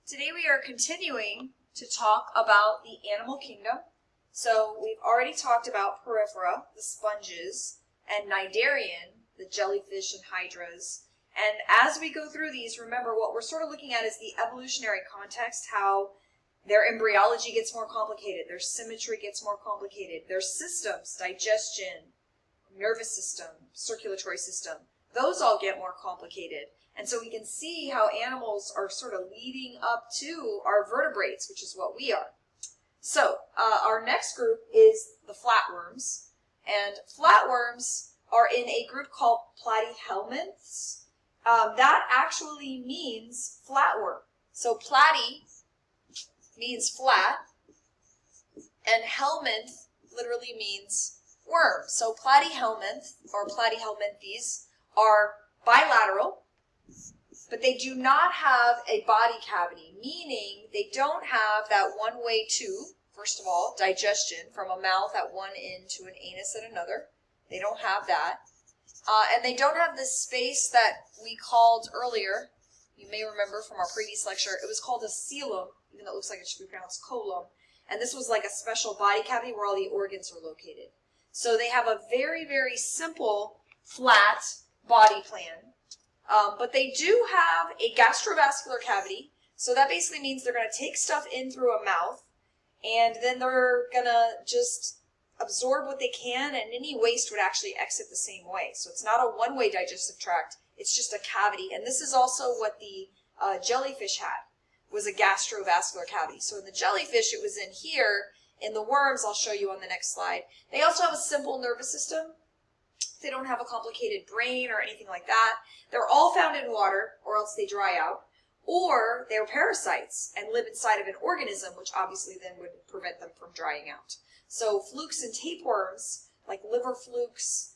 Today we are continuing to talk about the animal kingdom. So we've already talked about Porifera, the sponges, and Cnidarian, the jellyfish and hydras. And as we go through these, remember what we're sort of looking at is the evolutionary context, how their embryology gets more complicated, their symmetry gets more complicated, their systems, digestion, nervous system, circulatory system, those all get more complicated. And so we can see how animals are sort of leading up to our vertebrates, which is what we are. So our next group is the flatworms. And flatworms are in a group called platyhelminths. That actually means flatworm. So platy means flat, and helminth literally means worm. So platyhelminth or platyhelminthes are bilateral, but they do not have a body cavity, meaning they don't have that one-way tube, first of all, digestion from a mouth at one end to an anus at another. They don't have that. And they don't have this space that we called earlier, you may remember from our previous lecture, it was called a coelom, even though it looks like it should be pronounced colum. And this was like a special body cavity where all the organs are located. So they have a very, very simple, flat body plan. But they do have a gastrovascular cavity, so that basically means they're going to take stuff in through a mouth, and then they're going to just absorb what they can, and any waste would actually exit the same way. So it's not a one-way digestive tract, it's just a cavity. And this is also what the jellyfish had, was a gastrovascular cavity. So in the jellyfish, it was in here. In the worms, I'll show you on the next slide. They also have a simple nervous system. They don't have a complicated brain or anything like that. They're all found in water, or else they dry out. Or they're parasites and live inside of an organism, which obviously then would prevent them from drying out. So flukes and tapeworms, like liver flukes,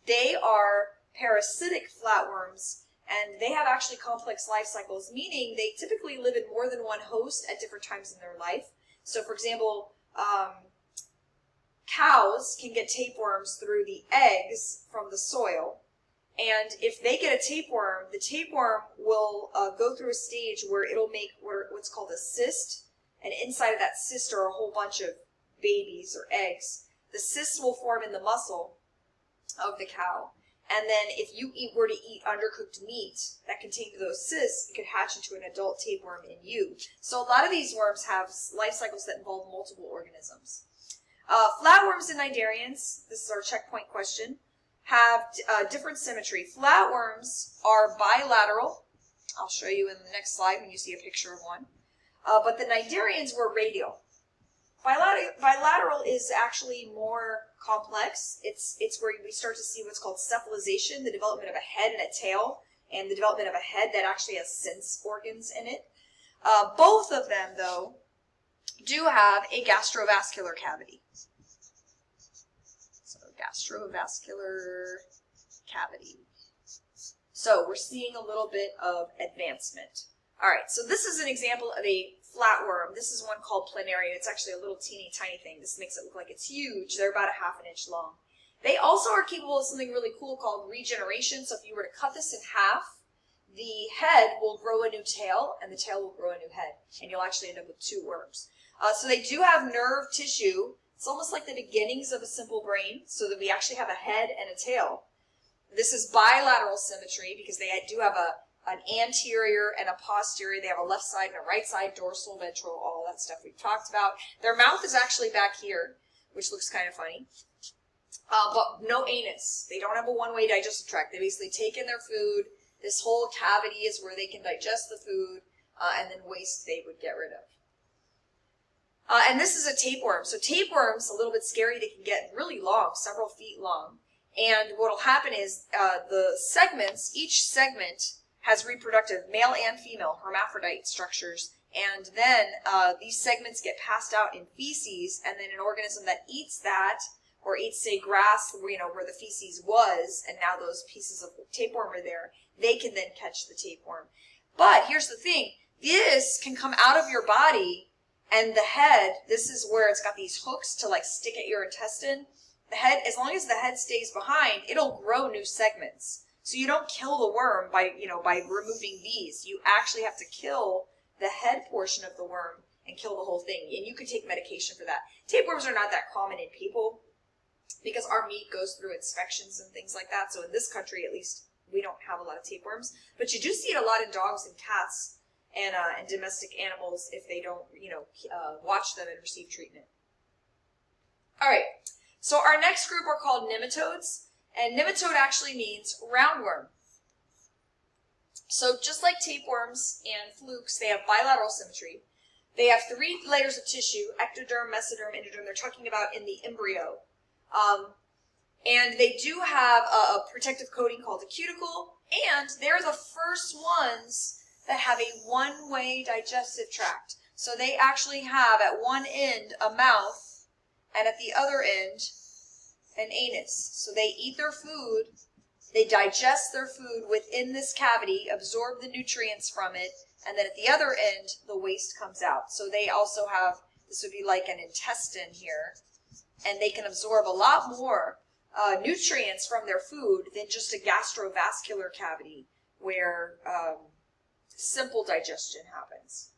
they are parasitic flatworms, and they have actually complex life cycles, meaning they typically live in more than one host at different times in their life. So for example, cows can get tapeworms through the eggs from the soil, and if they get a tapeworm, the tapeworm will go through a stage where it'll make what's called a cyst, and inside of that cyst are a whole bunch of babies or eggs. The cysts will form in the muscle of the cow, and then if you were to eat undercooked meat that contained those cysts, it could hatch into an adult tapeworm in you. So a lot of these worms have life cycles that involve multiple organisms. Flatworms and cnidarians, this is our checkpoint question, have different symmetry. Flatworms are bilateral. I'll show you in the next slide when you see a picture of one. But the cnidarians were radial. Bilateral is actually more complex. It's where we start to see what's called cephalization, the development of a head and a tail, and the development of a head that actually has sense organs in it. Both of them, though, do have a gastrovascular cavity. So gastrovascular cavity. So we're seeing a little bit of advancement. All right, so this is an example of a flatworm. This is one called Planaria. It's actually a little teeny tiny thing. This makes it look like it's huge. They're about 1/2 inch long. They also are capable of something really cool called regeneration. So if you were to cut this in half, the head will grow a new tail, and the tail will grow a new head, and you'll actually end up with 2 worms. So they do have nerve tissue. It's almost like the beginnings of a simple brain, so that we actually have a head and a tail. This is bilateral symmetry because they do have an anterior and a posterior. They have a left side and a right side, dorsal, ventral, all that stuff we've talked about. Their mouth is actually back here, which looks kind of funny. But no anus. They don't have a one-way digestive tract. They basically take in their food. This whole cavity is where they can digest the food, and then waste they would get rid of. And this is a tapeworm. So tapeworms, a little bit scary, they can get really long, several feet long. And what will happen is the segments, each segment has reproductive male and female hermaphrodite structures. And then these segments get passed out in feces, and then an organism that eats that, or eats, say, grass, where the feces was, and now those pieces of tapeworm are there, they can then catch the tapeworm. But here's the thing, this can come out of your body, and the head, this is where it's got these hooks to like stick at your intestine. The head, as long as the head stays behind, it'll grow new segments. So you don't kill the worm by removing these. You actually have to kill the head portion of the worm and kill the whole thing. And you could take medication for that. Tapeworms are not that common in people because our meat goes through inspections and things like that. So in this country, at least, we don't have a lot of tapeworms. But you do see it a lot in dogs and cats and domestic animals if they don't, watch them and receive treatment. All right. So our next group are called nematodes. And nematode actually means roundworm. So just like tapeworms and flukes, they have bilateral symmetry. They have 3 layers of tissue, ectoderm, mesoderm, endoderm. They're talking about in the embryo. And they do have a protective coating called a cuticle, and they're the first ones that have a one-way digestive tract. So they actually have at one end a mouth, and at the other end an anus. So they eat their food, they digest their food within this cavity, absorb the nutrients from it, and then at the other end, the waste comes out. So they also have, this would be like an intestine here, and they can absorb a lot more nutrients from their food than just a gastrovascular cavity where simple digestion happens.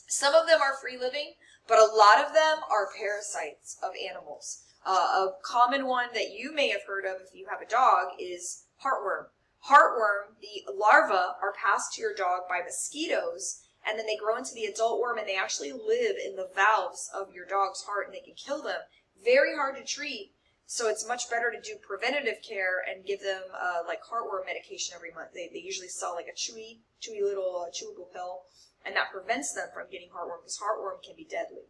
Some of them are free-living, but a lot of them are parasites of animals. A common one that you may have heard of if you have a dog is heartworm. Heartworm, the larvae are passed to your dog by mosquitoes, and then they grow into the adult worm, and they actually live in the valves of your dog's heart, and they can kill them. Very hard to treat, so it's much better to do preventative care and give them like heartworm medication every month. They usually sell like a chewy little chewable pill, and that prevents them from getting heartworm because heartworm can be deadly.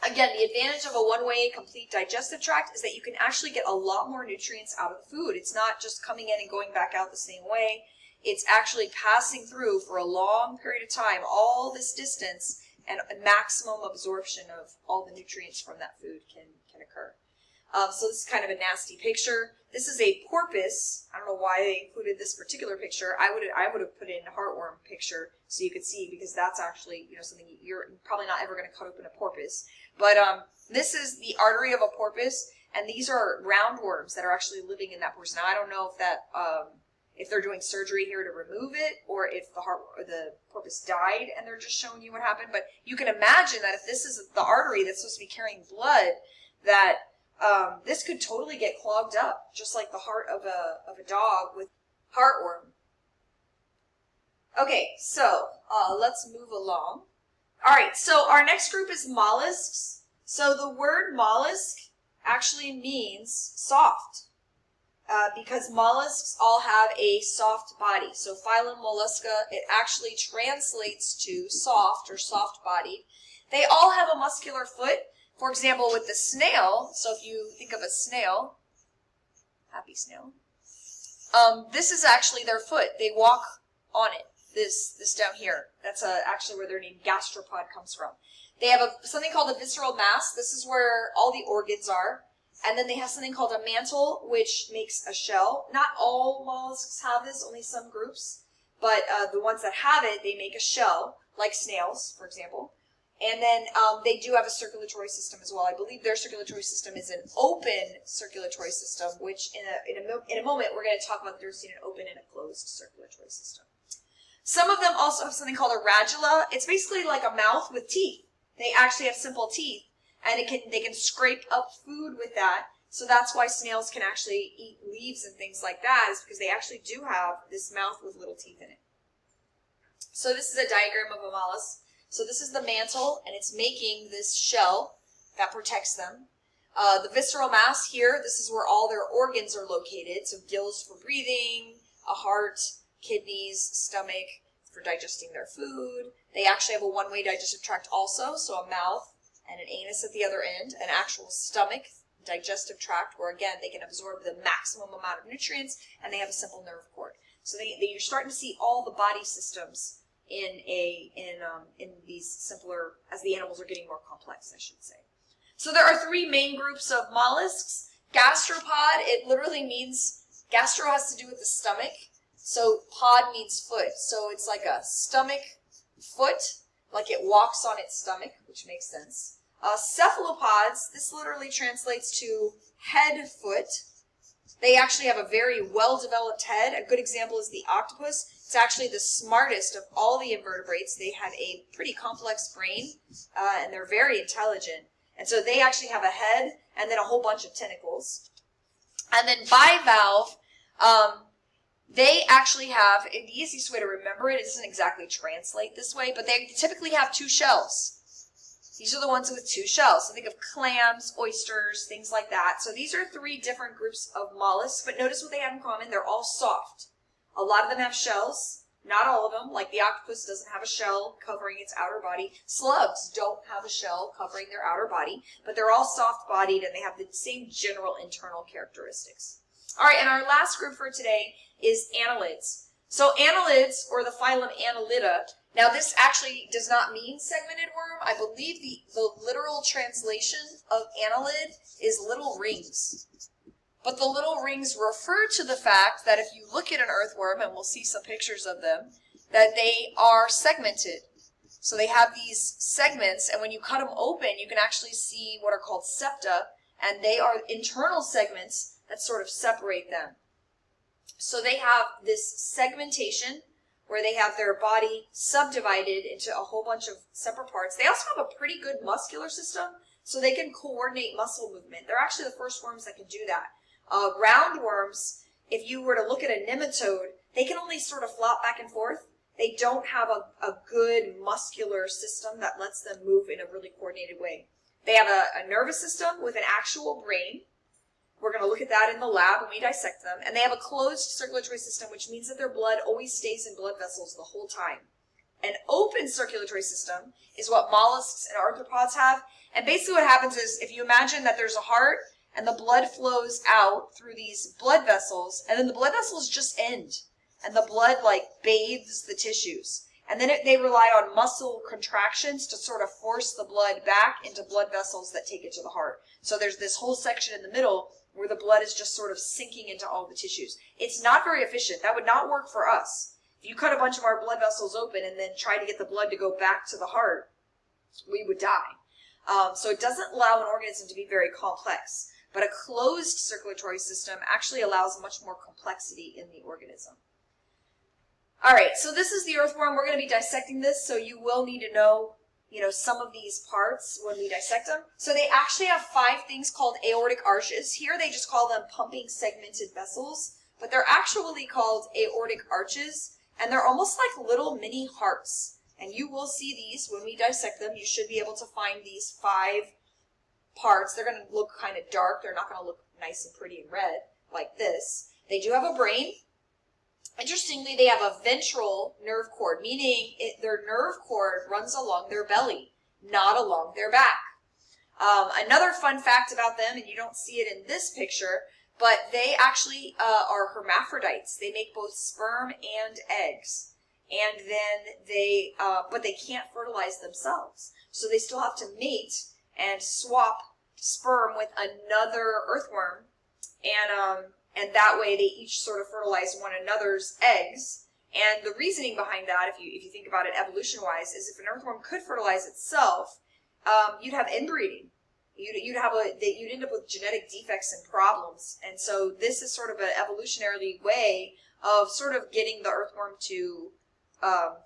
Again, the advantage of a one-way complete digestive tract is that you can actually get a lot more nutrients out of the food. It's not just coming in and going back out the same way. It's actually passing through for a long period of time, all this distance, and a maximum absorption of all the nutrients from that food can occur. So this is kind of a nasty picture. This is a porpoise. I don't know why they included this particular picture. I would have put in a heartworm picture so you could see, because that's actually something you're probably not ever going to cut open a porpoise. But this is the artery of a porpoise, and these are roundworms that are actually living in that porpoise. Now I don't know if that if they're doing surgery here to remove it, or if the porpoise died and they're just showing you what happened. But you can imagine that if this is the artery that's supposed to be carrying blood, that this could totally get clogged up, just like the heart of a dog with heartworm. Okay, so let's move along. All right, so our next group is mollusks. So the word mollusk actually means soft, because mollusks all have a soft body. So phylum Mollusca, it actually translates to soft or soft-bodied. They all have a muscular foot. For example, with the snail, so if you think of a snail, happy snail, this is actually their foot. They walk on it, this down here. That's actually where their name gastropod comes from. They have something called a visceral mass. This is where all the organs are. And then they have something called a mantle, which makes a shell. Not all mollusks have this, only some groups. But the ones that have it, they make a shell, like snails, for example. And then they do have a circulatory system as well. I believe their circulatory system is an open circulatory system, which in a moment we're going to talk about the difference between an open and a closed circulatory system. Some of them also have something called a radula. It's basically like a mouth with teeth. They actually have simple teeth, and they can scrape up food with that. So that's why snails can actually eat leaves and things like that, is because they actually do have this mouth with little teeth in it. So this is a diagram of a mollusk. So this is the mantle, and it's making this shell that protects them. The visceral mass here, this is where all their organs are located. So gills for breathing, a heart, kidneys, stomach for digesting their food. They actually have a one-way digestive tract also, so a mouth and an anus at the other end, an actual stomach, digestive tract, where again they can absorb the maximum amount of nutrients, and they have a simple nerve cord. So you're starting to see all the body systems in these simpler, as the animals are getting more complex, I should say. So there are 3 main groups of mollusks. Gastropod, it literally means, gastro has to do with the stomach, so pod means foot. So it's like a stomach foot, like it walks on its stomach, which makes sense. Cephalopods, this literally translates to head foot. They actually have a very well-developed head. A good example is the octopus. It's actually the smartest of all the invertebrates. They have a pretty complex brain, and they're very intelligent. And so they actually have a head and then a whole bunch of tentacles. And then bivalve, they actually have, the easiest way to remember it doesn't exactly translate this way, but they typically have 2 shells. These are the ones with 2 shells. So think of clams, oysters, things like that. So these are 3 different groups of mollusks, but notice what they have in common. They're all soft. A lot of them have shells. Not all of them. Like the octopus doesn't have a shell covering its outer body. Slugs don't have a shell covering their outer body, but they're all soft-bodied and they have the same general internal characteristics. All right, and our last group for today is annelids. So annelids, or the phylum Annelida, now this actually does not mean segmented worm. I believe the literal translation of annelid is little rings. But the little rings refer to the fact that if you look at an earthworm, and we'll see some pictures of them, that they are segmented. So they have these segments, and when you cut them open, you can actually see what are called septa, and they are internal segments that sort of separate them. So they have this segmentation where they have their body subdivided into a whole bunch of separate parts. They also have a pretty good muscular system, so they can coordinate muscle movement. They're actually the first worms that can do that. Roundworms, if you were to look at a nematode, they can only sort of flop back and forth. They don't have a good muscular system that lets them move in a really coordinated way. They have a nervous system with an actual brain. We're going to look at that in the lab when we dissect them. And they have a closed circulatory system, which means that their blood always stays in blood vessels the whole time. An open circulatory system is what mollusks and arthropods have. And basically what happens is, if you imagine that there's a heart, and the blood flows out through these blood vessels, and then the blood vessels just end, and the blood like bathes the tissues. And then they rely on muscle contractions to sort of force the blood back into blood vessels that take it to the heart. So there's this whole section in the middle where the blood is just sort of sinking into all the tissues. It's not very efficient. That would not work for us. If you cut a bunch of our blood vessels open and then try to get the blood to go back to the heart, we would die. So it doesn't allow an organism to be very complex. But a closed circulatory system actually allows much more complexity in the organism. All right, so this is the earthworm. We're going to be dissecting this, so you will need to know, some of these parts when we dissect them. So they actually have 5 things called aortic arches. Here they just call them pumping segmented vessels, but they're actually called aortic arches, and they're almost like little mini hearts. And you will see these when we dissect them. You should be able to find these 5 parts. They're going to look kind of dark. They're not going to look nice and pretty and red like this. They do have a brain. Interestingly, they have a ventral nerve cord, meaning their nerve cord runs along their belly, not along their back. Another fun fact about them, and you don't see it in this picture, but they actually are hermaphrodites. They make both sperm and eggs. And then but they can't fertilize themselves. So they still have to mate and swap sperm with another earthworm, and that way they each sort of fertilize one another's eggs. And the reasoning behind that, if you think about it evolution-wise, is if an earthworm could fertilize itself, you'd have inbreeding. You'd end up with genetic defects and problems. And so this is sort of an evolutionary way of sort of getting the earthworm to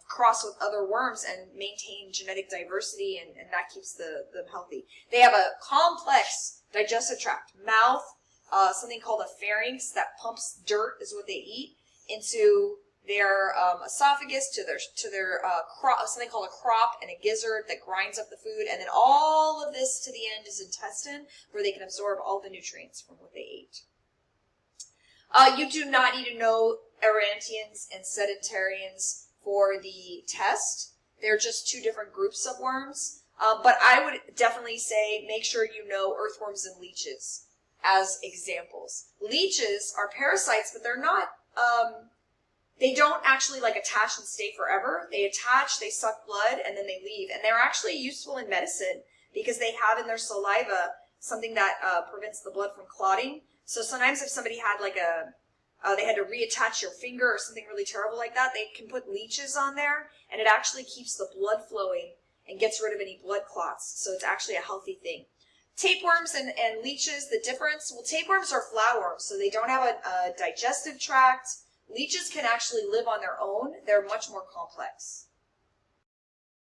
cross with other worms and maintain genetic diversity, and that keeps them healthy. They have a complex digestive tract, mouth, something called a pharynx that pumps dirt, is what they eat, into their esophagus, to their crop, something called a crop, and a gizzard that grinds up the food, and then all of this to the end is intestine, where they can absorb all the nutrients from what they ate. You do not need to know Arantians and Sedentarians for the test. They're just 2 different groups of worms. But I would definitely say make sure you know earthworms and leeches as examples. Leeches are parasites, but they're not, they don't actually attach and stay forever. They attach, they suck blood, and then they leave. And they're actually useful in medicine because they have in their saliva something that prevents the blood from clotting. So sometimes if somebody had they had to reattach your finger or something really terrible like that, they can put leeches on there, and it actually keeps the blood flowing and gets rid of any blood clots. So it's actually a healthy thing. Tapeworms and leeches, the difference, well, tapeworms are flatworms, so they don't have a digestive tract. Leeches can actually live on their own. They're much more complex.